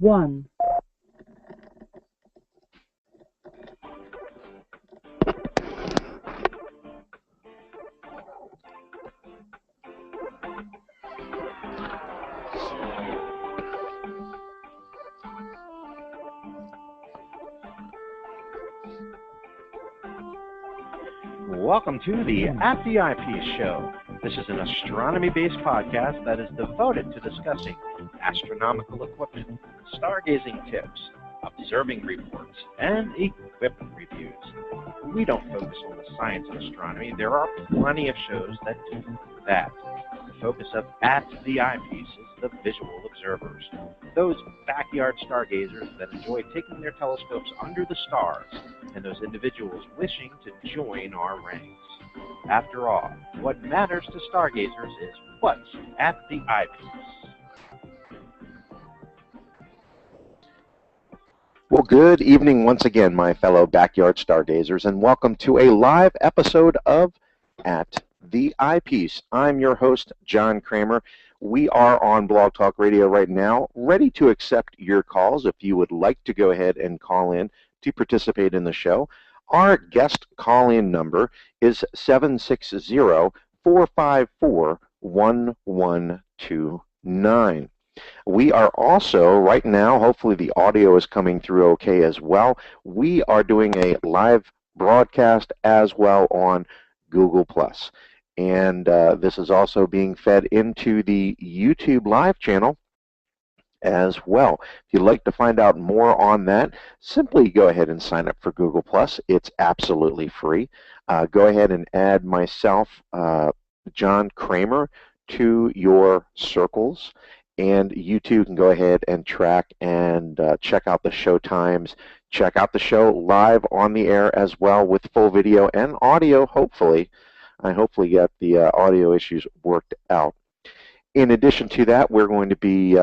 1. Welcome to the At the Eyepiece Show. This is an astronomy-based podcast that is devoted to discussing astronomical equipment, stargazing tips, observing reports, and equipment reviews. We don't focus on the science of astronomy. There are plenty of shows that do that. The focus of At the Eyepiece is the visual observers, those backyard stargazers that enjoy taking their telescopes under the stars, and those individuals wishing to join our ranks. After all, what matters to stargazers is what's at the eyepiece. Well, good evening once again, my fellow backyard stargazers, and welcome to a live episode of At the Eyepiece. I'm your host, John Kramer. We are on Blog Talk Radio right now, ready to accept your calls if you would like to go ahead and call in to participate in the show. Our guest call-in number is 760-454-1129. We are also, right now, hopefully the audio is coming through okay as well, we are doing a live broadcast as well on Google+. And this is also being fed into the YouTube live channel as well. If you'd like to find out more on that, simply go ahead and sign up for Google+. It's absolutely free. Go ahead and add myself, John Kramer, to your circles, and you too can go ahead and track and check out the show times, check out the show live on the air as well with full video and audio, hopefully. I hopefully got the audio issues worked out. In addition to that, we're going to be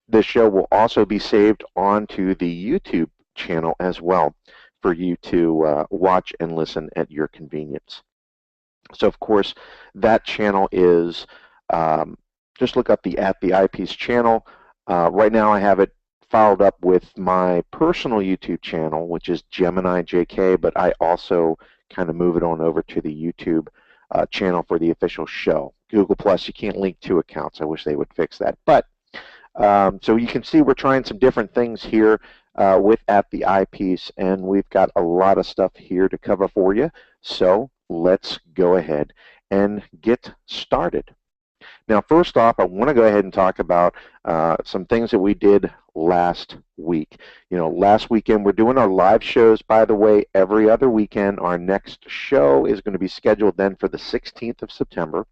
this show will also be saved onto the YouTube channel as well for you to watch and listen at your convenience. So, of course, that channel is, just look up the At the Eyepiece channel. Right now I have it followed up with my personal YouTube channel, which is Gemini JK, but I also kind of move it on over to the YouTube channel for the official show. Google+, you can't link two accounts. I wish they would fix that. But so you can see we're trying some different things here with At the Eyepiece, and we've got a lot of stuff here to cover for you. So let's go ahead and get started. Now, first off, I want to go ahead and talk about some things that we did last week. You know, last weekend we're doing our live shows, by the way, every other weekend. Our next show is going to be scheduled then for the 16th of September.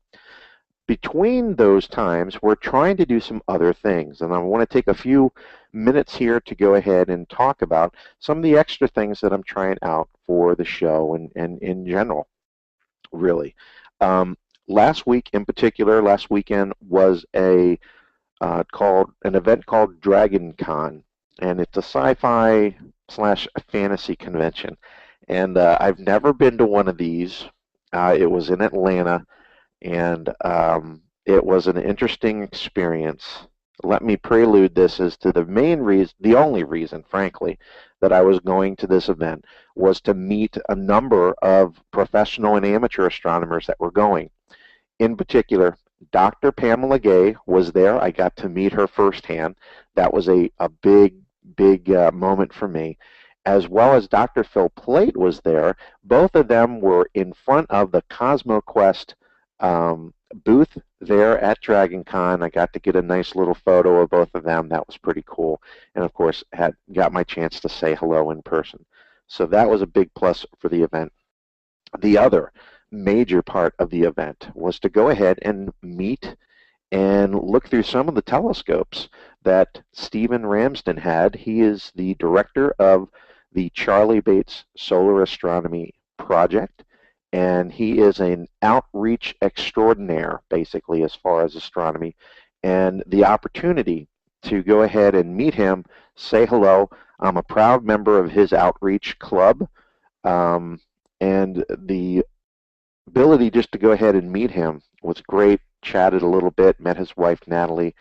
Between those times, we're trying to do some other things, and I want to take a few minutes here to go ahead and talk about some of the extra things that I'm trying out for the show and in general, really. Last week in particular, last weekend was an event called Dragon Con, and it's a sci-fi / fantasy convention. And I've never been to one of these. It was in Atlanta, and it was an interesting experience. Let me prelude this as to the main reason, the only reason, frankly, that I was going to this event was to meet a number of professional and amateur astronomers that were going. In particular, Dr. Pamela Gay was there. I got to meet her firsthand. That was a big moment for me. As well as Dr. Phil Plait was there. Both of them were in front of the CosmoQuest booth there at Dragon Con. I got to get a nice little photo of both of them. That was pretty cool. And of course, got my chance to say hello in person. So that was a big plus for the event. The other major part of the event was to go ahead and meet and look through some of the telescopes that Stephen Ramsden had. He is the director of the Charlie Bates Solar Astronomy Project, and he is an outreach extraordinaire, basically, as far as astronomy. And the opportunity to go ahead and meet him, say hello. I'm a proud member of his outreach club, and the ability just to go ahead and meet him was great. Chatted a little bit, met his wife Natalie.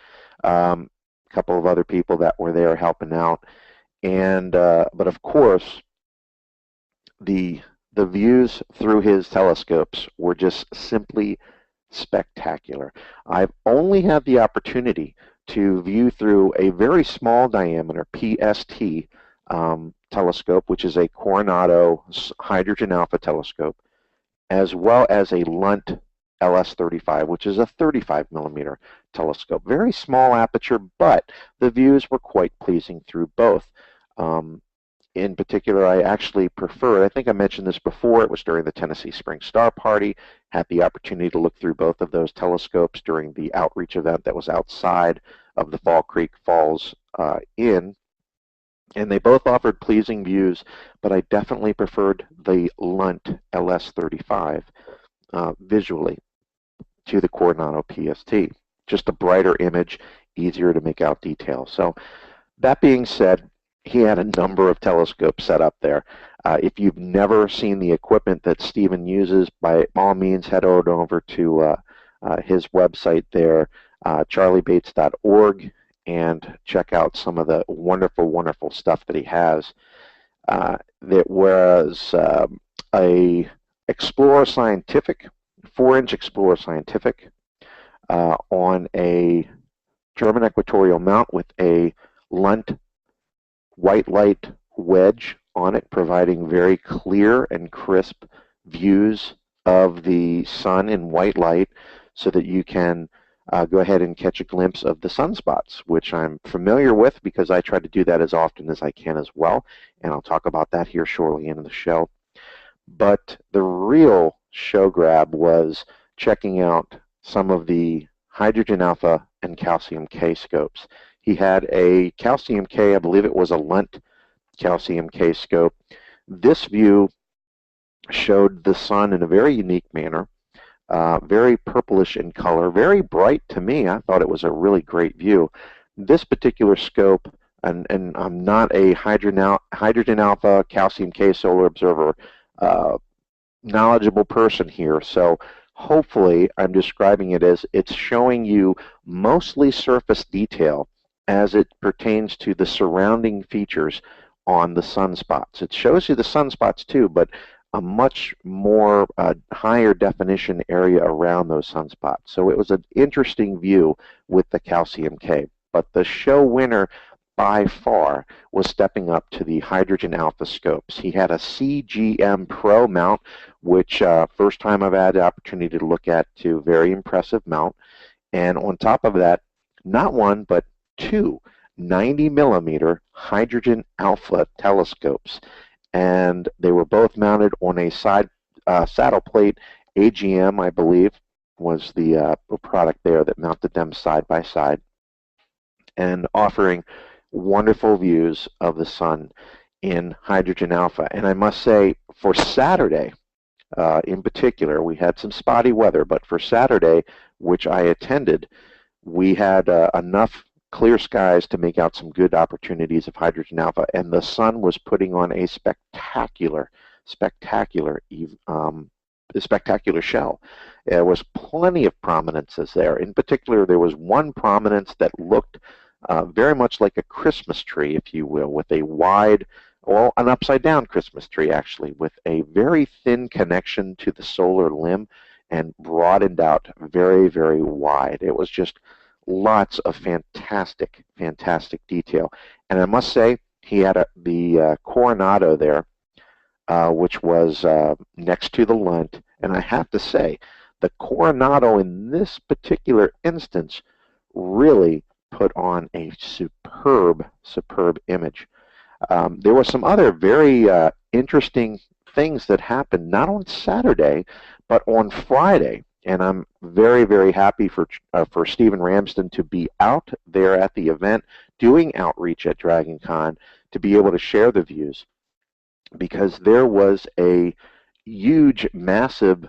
couple of other people that were there helping out. And but of course, the views through his telescopes were just simply spectacular. I've only had the opportunity to view through a very small diameter PST telescope, which is a Coronado hydrogen alpha telescope, as well as a Lunt LS35, which is a 35 millimeter telescope. Very small aperture, but the views were quite pleasing through both. In particular, I actually preferred, I think I mentioned this before, it was during the Tennessee Spring Star Party, had the opportunity to look through both of those telescopes during the outreach event that was outside of the Fall Creek Falls Inn, and they both offered pleasing views, but I definitely preferred the Lunt LS35 visually to the Coronado PST. Just a brighter image, easier to make out details. So that being said, he had a number of telescopes set up there. If you've never seen the equipment that Stephen uses, by all means head over to his website there, charliebates.org, and check out some of the wonderful, wonderful stuff that he has. That was a Explorer Scientific, 4-inch Explorer Scientific on a German equatorial mount with a Lunt white light wedge on it, providing very clear and crisp views of the sun in white light so that you can go ahead and catch a glimpse of the sunspots, which I'm familiar with because I try to do that as often as I can as well, and I'll talk about that here shortly in the show. But the real show grab was checking out some of the hydrogen alpha and calcium K scopes. He had a calcium K, I believe it was a Lunt calcium K scope. This view showed the sun in a very unique manner, very purplish in color, very bright to me. I thought it was a really great view. This particular scope, and I'm not a hydrogen alpha calcium K solar observer knowledgeable person here, so hopefully I'm describing it as it's showing you mostly surface detail as it pertains to the surrounding features on the sunspots. It shows you the sunspots too, but a much more higher definition area around those sunspots. So it was an interesting view with the calcium K. But the show winner by far was stepping up to the hydrogen alpha scopes. He had a CGM Pro mount, which first time I've had the opportunity to look at, too. Very impressive mount. And on top of that, not one, but two 90 millimeter hydrogen alpha telescopes, and they were both mounted on a side saddle plate. AGM, I believe, was the product there that mounted them side by side, and offering wonderful views of the sun in hydrogen alpha. And I must say, for Saturday in particular, we had some spotty weather, but for Saturday, which I attended, we had enough clear skies to make out some good opportunities of hydrogen alpha, and the sun was putting on a spectacular shell. There was plenty of prominences there. In particular, there was one prominence that looked very much like a Christmas tree, if you will, with a wide, well, an upside-down Christmas tree, actually, with a very thin connection to the solar limb and broadened out very, very wide. It was just lots of fantastic, fantastic detail. And I must say, he had the Coronado there, which was next to the Lunt. And I have to say, the Coronado in this particular instance really put on a superb, superb image. There were some other very interesting things that happened, not on Saturday, but on Friday. And I'm very, very happy for Stephen Ramsden to be out there at the event doing outreach at DragonCon to be able to share the views, because there was a huge, massive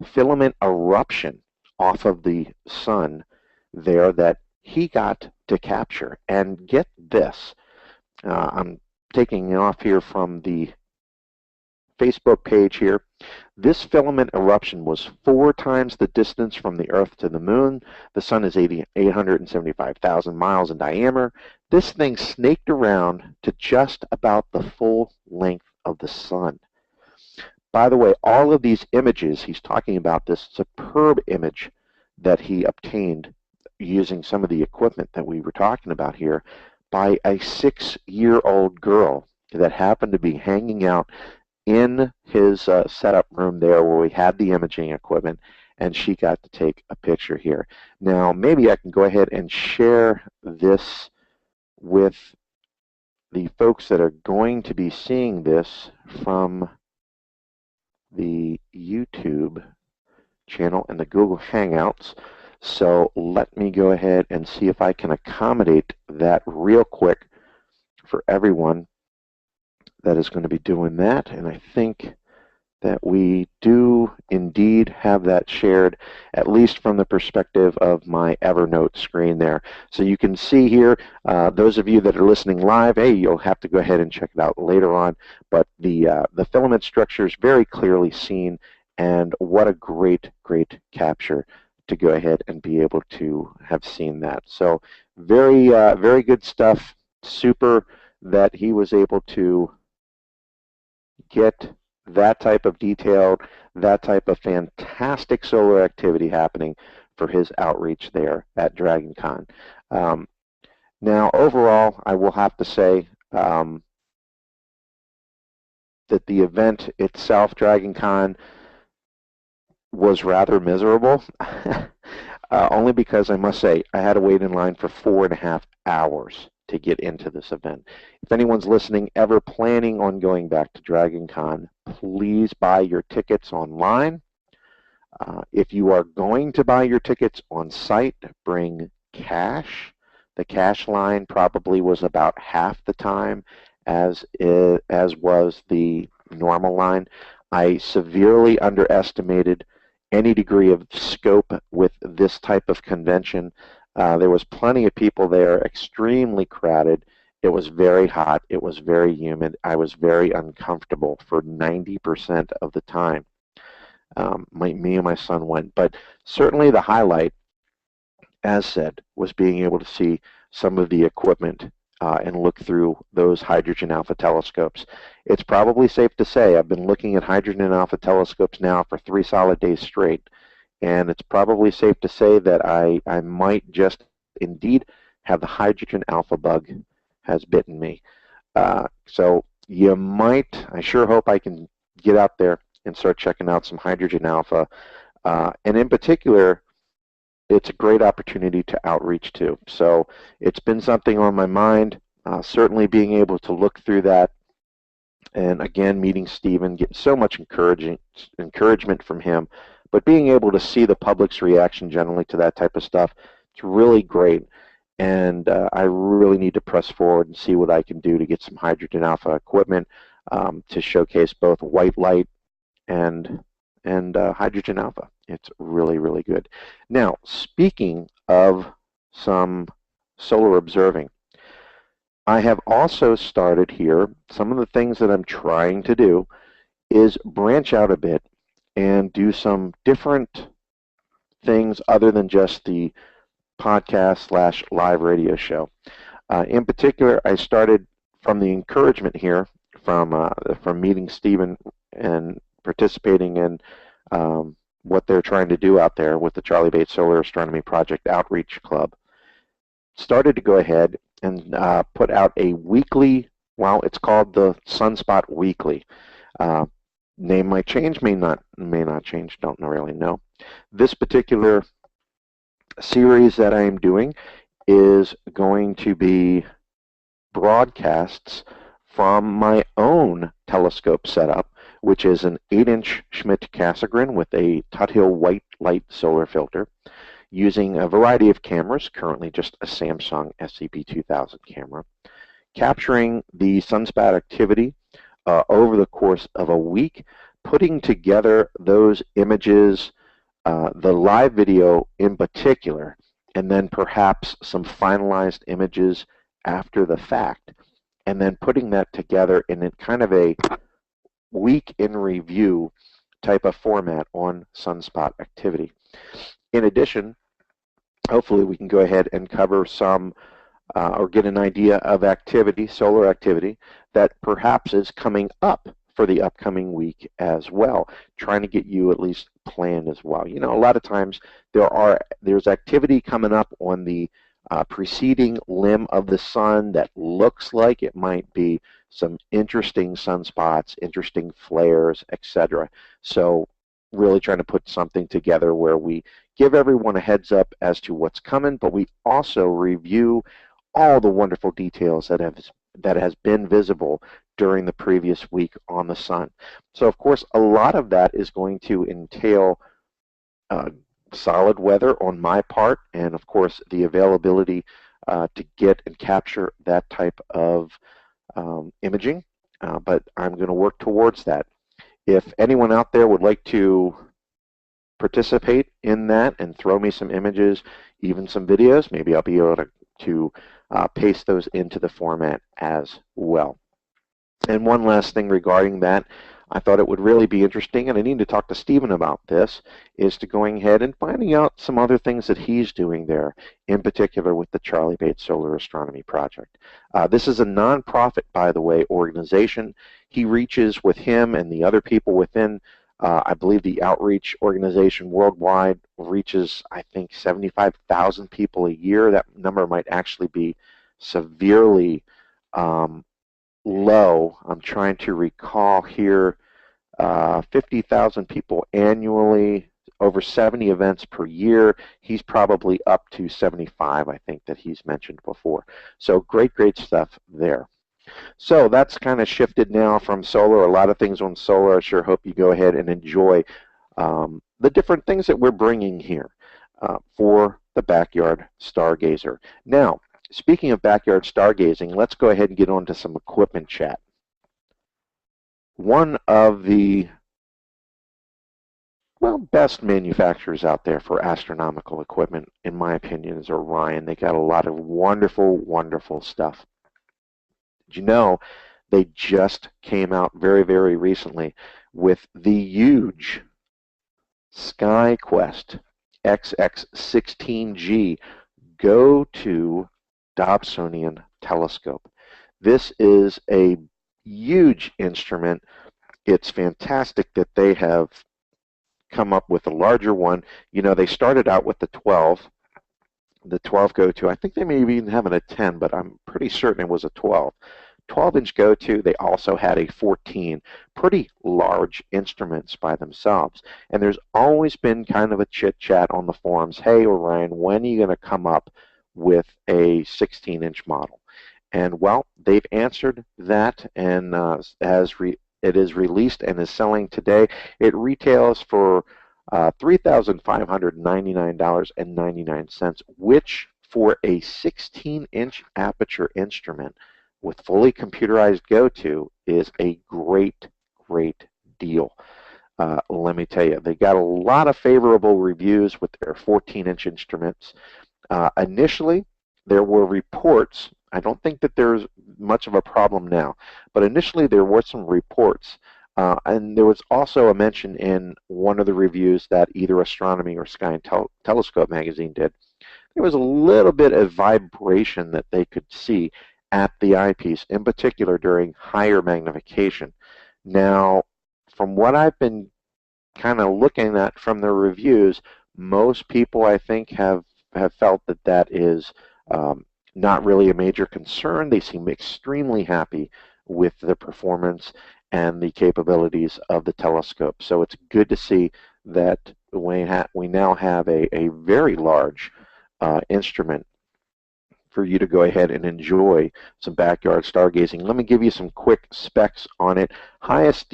filament eruption off of the sun there that he got to capture. And get this, I'm taking it off here from the Facebook page here. This filament eruption was 4 times the distance from the Earth to the Moon. The Sun is 875,000 miles in diameter. This thing snaked around to just about the full length of the Sun. By the way, all of these images, he's talking about this superb image that he obtained using some of the equipment that we were talking about here by a 6-year-old girl that happened to be hanging out in his setup room there where we had the imaging equipment, and she got to take a picture here. Now, maybe I can go ahead and share this with the folks that are going to be seeing this from the YouTube channel and the Google Hangouts. So let me go ahead and see if I can accommodate that real quick for everyone that is going to be doing that. And I think that we do indeed have that shared, at least from the perspective of my Evernote screen there. So you can see here, those of you that are listening live, hey, you'll have to go ahead and check it out later on. But the filament structure is very clearly seen, and what a great, great capture to go ahead and be able to have seen that. So very, very good stuff. Super that he was able to get that type of detail, that type of fantastic solar activity happening for his outreach there at DragonCon. Now, overall, I will have to say that the event itself, DragonCon, was rather miserable, only because I must say I had to wait in line for 4.5 hours to get into this event. If anyone's listening ever planning on going back to DragonCon, please buy your tickets online. If you are going to buy your tickets on site, bring cash. The cash line probably was about half the time as was the normal line. I severely underestimated any degree of scope with this type of convention. There was plenty of people there, extremely crowded. It was very hot. It was very humid. I was very uncomfortable for 90% of the time. Me and my son went. But certainly the highlight, as said, was being able to see some of the equipment and look through those hydrogen alpha telescopes. It's probably safe to say I've been looking at hydrogen alpha telescopes now for 3 solid days straight. And it's probably safe to say that I might just indeed have the hydrogen alpha bug has bitten me. So you might, I sure hope I can get out there and start checking out some hydrogen alpha. And in particular, it's a great opportunity to outreach to. So it's been something on my mind, certainly being able to look through that. And again, meeting Stephen, getting so much encouragement from him. But being able to see the public's reaction generally to that type of stuff, it's really great. And I really need to press forward and see what I can do to get some hydrogen alpha equipment to showcase both white light and hydrogen alpha. It's really, really good. Now, speaking of some solar observing, I have also started here, some of the things that I'm trying to do is branch out a bit and do some different things other than just the podcast / live radio show. In particular, I started from the encouragement here from meeting Stephen and participating in what they're trying to do out there with the Charlie Bates Solar Astronomy Project Outreach Club. Started to go ahead and put out a weekly, well, it's called the Sunspot Weekly. Name might change, may not change, don't really know. This particular series that I am doing is going to be broadcasts from my own telescope setup, which is an 8-inch Schmidt-Cassegrain with a Tuthill white light solar filter, using a variety of cameras, currently just a Samsung SCP-2000 camera, capturing the sunspot activity over the course of a week, putting together those images, the live video in particular, and then perhaps some finalized images after the fact, and then putting that together in a kind of a week in review type of format on sunspot activity. In addition, hopefully we can go ahead and cover some or get an idea of activity, solar activity, that perhaps is coming up for the upcoming week as well, trying to get you at least planned as well. You know, a lot of times there's activity coming up on the preceding limb of the sun that looks like it might be some interesting sunspots, interesting flares, etc. So really trying to put something together where we give everyone a heads up as to what's coming, but we also review all the wonderful details that has been visible during the previous week on the sun. So of course a lot of that is going to entail solid weather on my part, and of course the availability to get and capture that type of imaging, but I'm going to work towards that. If anyone out there would like to participate in that and throw me some images, even some videos, maybe I'll be able to paste those into the format as well. And one last thing regarding that, I thought it would really be interesting, and I need to talk to Stephen about this, is to going ahead and finding out some other things that he's doing there, in particular with the Charlie Bates Solar Astronomy Project. This is a nonprofit, by the way, organization. He reaches with him and the other people within, I believe the outreach organization worldwide reaches, I think, 75,000 people a year. That number might actually be severely low. I'm trying to recall here, 50,000 people annually, over 70 events per year. He's probably up to 75, I think, that he's mentioned before. So great stuff there. So that's kind of shifted now from solar. A lot of things on solar. I sure hope you go ahead and enjoy the different things that we're bringing here for the backyard stargazer. Now, speaking of backyard stargazing, let's go ahead and get on to some equipment chat. One of the, well, best manufacturers out there for astronomical equipment, in my opinion, is Orion. They got a lot of wonderful stuff. Did you know they just came out very recently with the huge SkyQuest XX16G go-to Dobsonian telescope. This is a huge instrument. It's fantastic that they have come up with a larger one. You know, they started out with the 12 go-to. I think they may even have a 10, but I'm pretty certain it was a 12-inch go-to. They also had a 14, pretty large instruments by themselves. And there's always been kind of a chit-chat on the forums, hey Orion, when are you going to come up with a 16-inch model? And well, they've answered that, and it is released and is selling today. It retails for $3,599.99, which for a 16-inch aperture instrument with fully computerized go-to is a great deal. Let me tell you, they got a lot of favorable reviews with their 14-inch instruments. Initially, there were reports. I don't think that there's much of a problem now, but initially there were some reports, and there was also a mention in one of the reviews that either Astronomy or Sky and Telescope magazine did. There was a little bit of vibration that they could see at the eyepiece, in particular during higher magnification. Now, from what I've been kind of looking at from the reviews, most people, I think, have felt that that is not really a major concern. They seem extremely happy with the performance and the capabilities of the telescope. So it's good to see that we now have a very large instrument for you to go ahead and enjoy some backyard stargazing. Let me give you some quick specs on it. Highest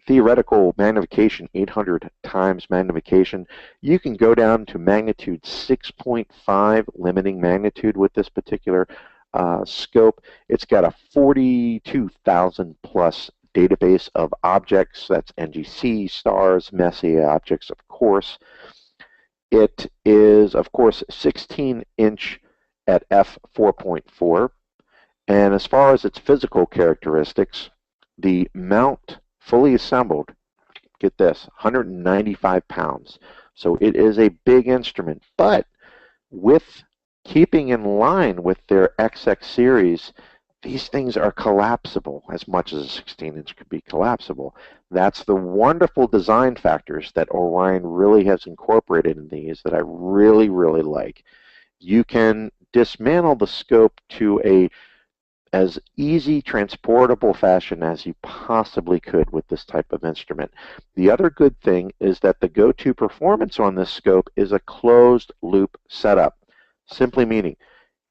theoretical magnification, 800 times magnification. You can go down to magnitude 6.5 limiting magnitude with this particular scope. It's got a 42,000 plus database of objects. That's NGC, stars, Messier objects, of course. It is, of course, 16-inch at f4.4. And as far as its physical characteristics, the mount fully assembled, get this, 195 pounds. So it is a big instrument, but with keeping in line with their XX series, these things are collapsible as much as a 16-inch could be collapsible. That's the wonderful design factors that Orion really has incorporated in these that I really, really like. You can dismantle the scope to a as easy transportable fashion as you possibly could with this type of instrument. The other good thing is that the go-to performance on this scope is a closed loop setup, simply meaning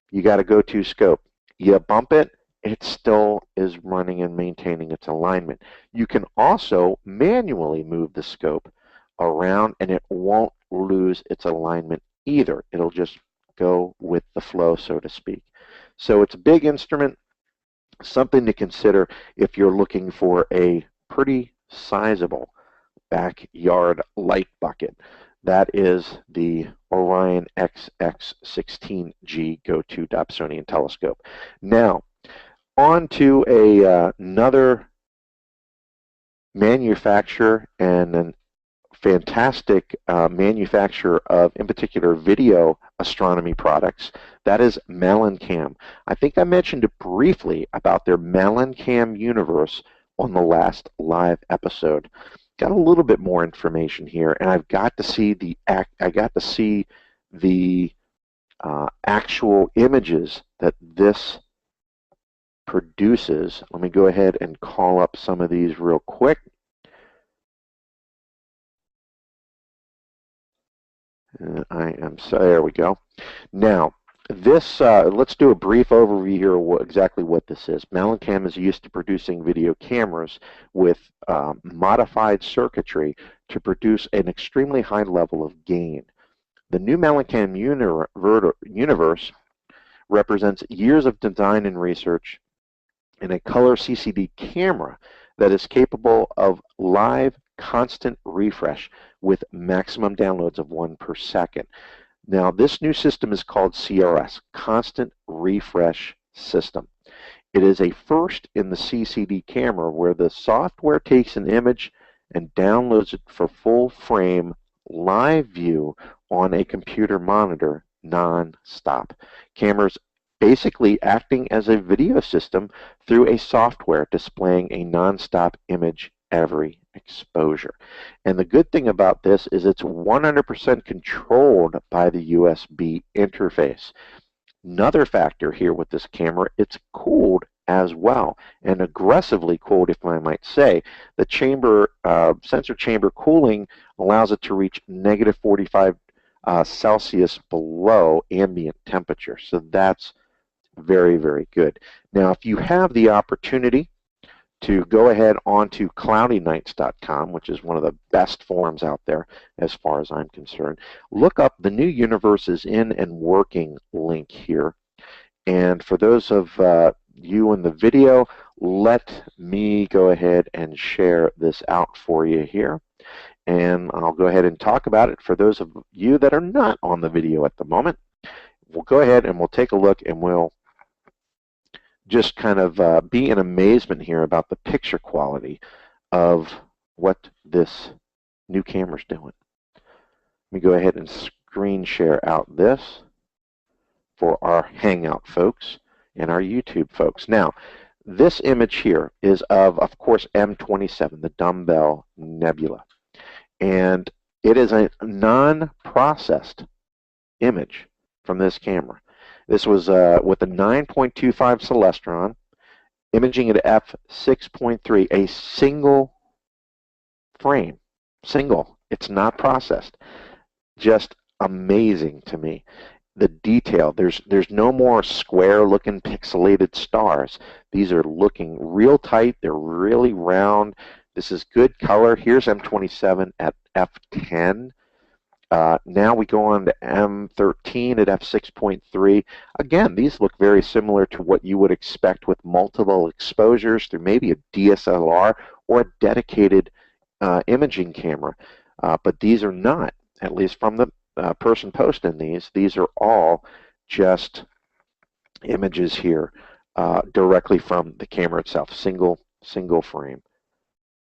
you got a go-to scope. You bump it, it still is running and maintaining its alignment. You can also manually move the scope around and it won't lose its alignment either. It'll just go with the flow, so to speak. So it's a big instrument, something to consider if you're looking for a pretty sizable backyard light bucket. That is the Orion XX16G go-to Dobsonian telescope. Now, on to another manufacturer and an fantastic manufacturer of, in particular, video astronomy products. That is Melancam. I think I mentioned it briefly about their Melancam universe on the last live episode. Got a little bit more information here, and I've got to see the actual images that this produces. Let me go ahead and call up some of these real quick. There we go. Now, this, let's do a brief overview here of exactly what this is. Melancam is used to producing video cameras with modified circuitry to produce an extremely high level of gain. The new Melancam universe represents years of design and research in a color CCD camera that is capable of live constant refresh with maximum downloads of 1 per second. Now, this new system is called CRS, Constant Refresh System. It is a first in the CCD camera where the software takes an image and downloads it for full frame live view on a computer monitor non-stop. Cameras basically acting as a video system through a software displaying a non-stop image every exposure. And the good thing about this is it's 100% controlled by the USB interface. Another factor here with this camera, it's cooled as well, and aggressively cooled, if I might say. The chamber, sensor chamber cooling allows it to reach negative 45 Celsius below ambient temperature. So that's very, very good. Now, if you have the opportunity to go ahead onto cloudynights.com, which is one of the best forums out there as far as I'm concerned, look up the new universe is in and working link here. And for those of you in the video, let me go ahead and share this out for you here. And I'll go ahead and talk about it for those of you that are not on the video at the moment. We'll go ahead and we'll take a look and we'll just kind of be in amazement here about the picture quality of what this new camera's doing. Let me go ahead and screen share out this for our Hangout folks and our YouTube folks. Now, this image here is of course, M27, the Dumbbell Nebula. And it is a non-processed image from this camera. This was with a 9.25 Celestron, imaging at f6.3, a single frame. Single. It's not processed. Just amazing to me. The detail. There's no more square-looking pixelated stars. These are looking real tight. They're really round. This is good color. Here's M27 at f10. Now we go on to M13 at f6.3. Again, these look very similar to what you would expect with multiple exposures through maybe a DSLR or a dedicated imaging camera. But these are not, at least from the person posting these. These are all just images here directly from the camera itself, single frame.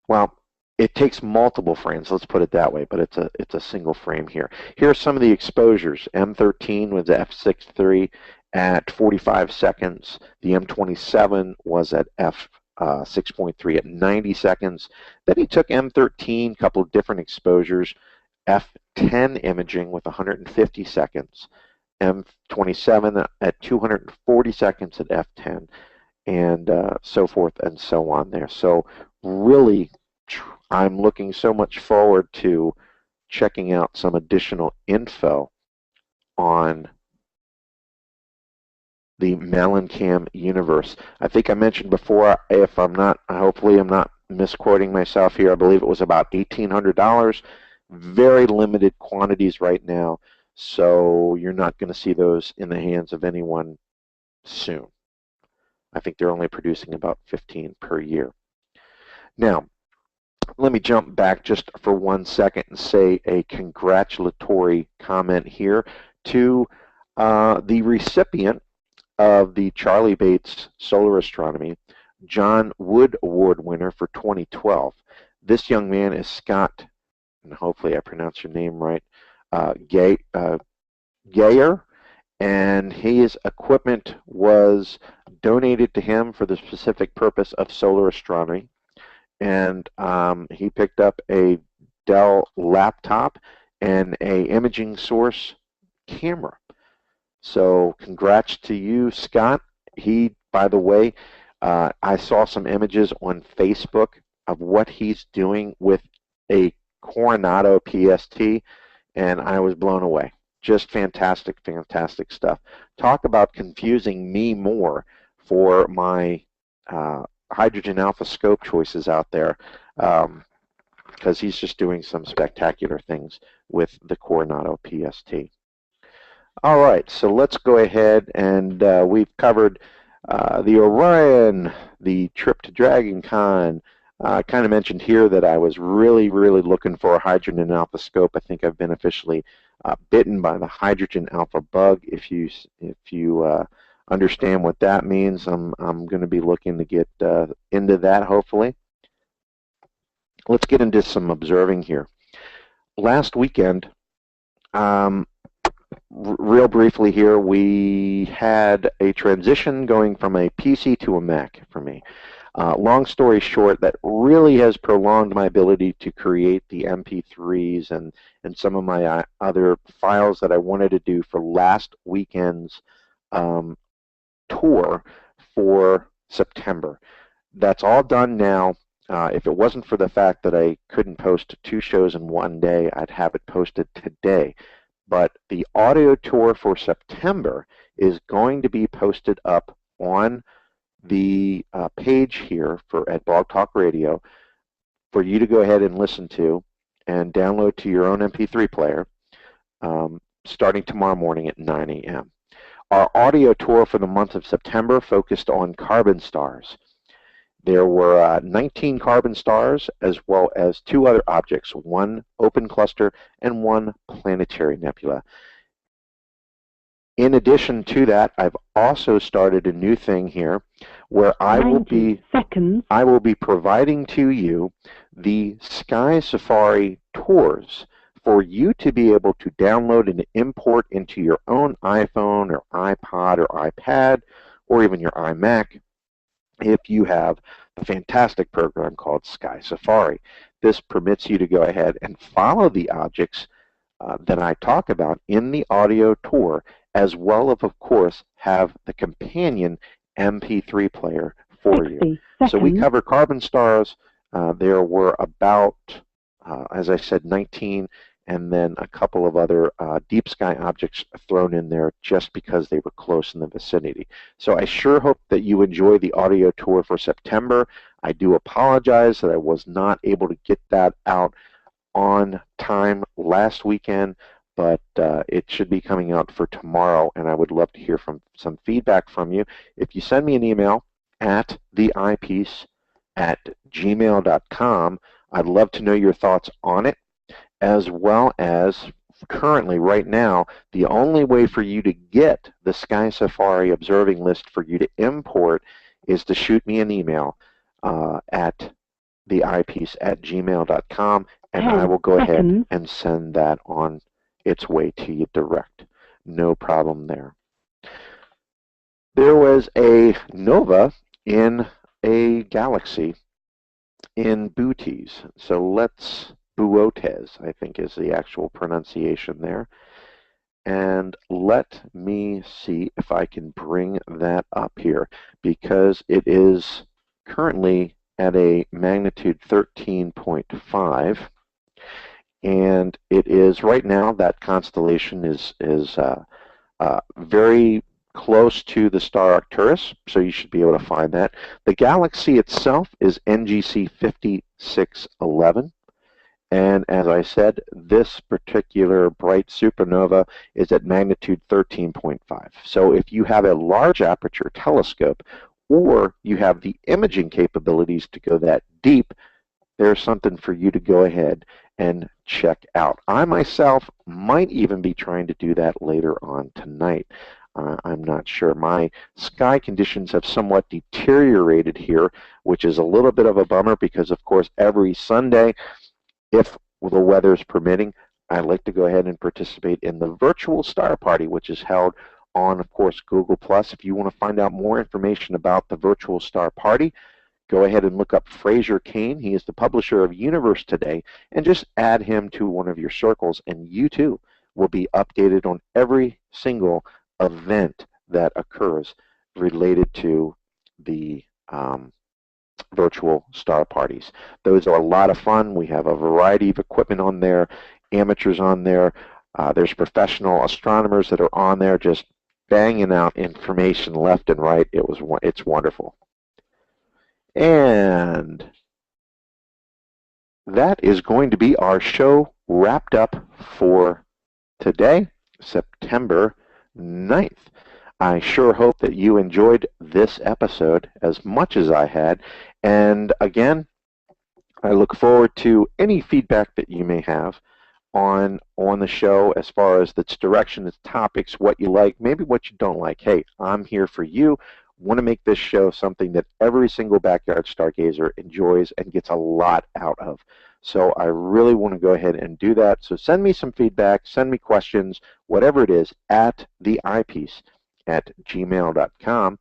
well, it takes multiple frames, let's put it that way, but it's a single frame here. Here are some of the exposures. M13 was f6.3 at 45 seconds. The M27 was at f6.3 at 90 seconds. Then he took M13, a couple of different exposures, f10 imaging with 150 seconds, M27 at 240 seconds at f10, and so forth and so on there. So really, I'm looking so much forward to checking out some additional info on the Malincam universe. I think I mentioned before, if I'm not, hopefully I'm not misquoting myself here, I believe it was about $1,800. Very limited quantities right now, so you're not going to see those in the hands of anyone soon. I think they're only producing about 15 per year. Now, let me jump back just for 1 second and say a congratulatory comment here to the recipient of the Charlie Bates Solar Astronomy John Wood Award winner for 2012. This young man is Scott, and hopefully I pronounce your name right, Gayer, and his equipment was donated to him for the specific purpose of solar astronomy. And he picked up a Dell laptop and a imaging source camera. So congrats to you, Scott. He, by the way, I saw some images on Facebook of what he's doing with a Coronado PST, and I was blown away. Just fantastic, fantastic stuff. Talk about confusing me more for my hydrogen alpha scope choices out there, because he's just doing some spectacular things with the Coronado PST. All right, so let's go ahead, and we've covered the Orion, the trip to Dragon Con. I kind of mentioned here that I was really, really looking for a hydrogen alpha scope. I think I've been officially bitten by the hydrogen alpha bug. If you understand what that means, I'm going to be looking to get into that, hopefully. Let's get into some observing here. Last weekend, real briefly here, we had a transition going from a PC to a Mac for me. Long story short, that really has prolonged my ability to create the MP3s and some of my other files that I wanted to do for last weekend's tour for September. That's all done now. If it wasn't for the fact that I couldn't post 2 shows in one day, I'd have it posted today. But the audio tour for September is going to be posted up on the page here at Blog Talk Radio for you to go ahead and listen to and download to your own MP3 player starting tomorrow morning at 9 a.m. Our audio tour for the month of September focused on carbon stars. There were 19 carbon stars, as well as 2 other objects, 1 open cluster and 1 planetary nebula. In addition to that, I've also started a new thing here where I will be providing to you the Sky Safari tours for you to be able to download and import into your own iPhone or iPod or iPad or even your iMac if you have a fantastic program called Sky Safari. This permits you to go ahead and follow the objects that I talk about in the audio tour, as well as, of course, have the companion MP3 player for you. So we cover carbon stars. There were about, as I said, 19, and then a couple of other deep sky objects thrown in there just because they were close in the vicinity. So I sure hope that you enjoy the audio tour for September. I do apologize that I was not able to get that out on time last weekend, but it should be coming out for tomorrow, and I would love to hear some feedback from you. If you send me an email at theeyepiece@gmail.com, I'd love to know your thoughts on it, as well as currently, right now, the only way for you to get the Sky Safari observing list for you to import is to shoot me an email at theeyepiece@gmail.com, and I will go ahead and send that on its way to you direct. No problem there. There was a nova in a galaxy in Bootes. So Buotes, I think is the actual pronunciation there. And let me see if I can bring that up here, because it is currently at a magnitude 13.5, and it is right now, that constellation is very close to the star Arcturus, so you should be able to find that. The galaxy itself is NGC 5611, and as I said, this particular bright supernova is at magnitude 13.5. So if you have a large aperture telescope, or you have the imaging capabilities to go that deep, there's something for you to go ahead and check out. I myself might even be trying to do that later on tonight. I'm not sure. My sky conditions have somewhat deteriorated here, which is a little bit of a bummer, because of course every Sunday, if the weather's permitting, I like to go ahead and participate in the virtual star party, which is held on, of course, Google+. If you want to find out more information about the virtual star party, go ahead and look up Fraser Cain. He is the publisher of Universe Today, and just add him to one of your circles, and you too will be updated on every single event that occurs related to the virtual star parties. Those are a lot of fun. We have a variety of equipment on there, amateurs on there. There's professional astronomers that are on there just banging out information left and right. It's wonderful. And that is going to be our show wrapped up for today, September 9th. I sure hope that you enjoyed this episode as much as I had. And again, I look forward to any feedback that you may have on the show, as far as its direction, its topics, what you like, maybe what you don't like. Hey, I'm here for you. Want to make this show something that every single backyard stargazer enjoys and gets a lot out of. So I really want to go ahead and do that. So send me some feedback, send me questions, whatever it is, at theeyepiece@gmail.com.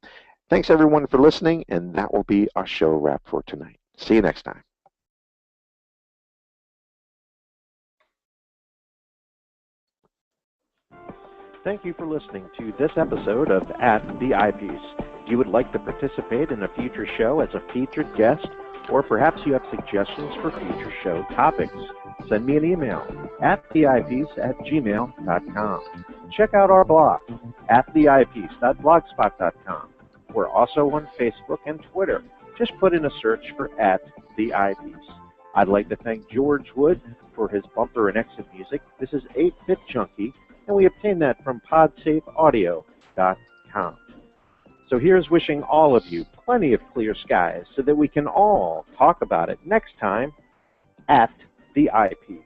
Thanks everyone for listening, and that will be our show wrap for tonight. See you next time. Thank you for listening to this episode of At the Eyepiece. If you would like to participate in a future show as a featured guest, or perhaps you have suggestions for future show topics, send me an email at theeyepiece@gmail.com. Check out our blog at theeyepiece.blogspot.com. We're also on Facebook and Twitter. Just put in a search for At the Eyepiece. I'd like to thank George Wood for his bumper and exit music. This is 8-Bit Junkie, and we obtained that from podsafeaudio.com. So here's wishing all of you plenty of clear skies so that we can all talk about it next time at the Eyepiece.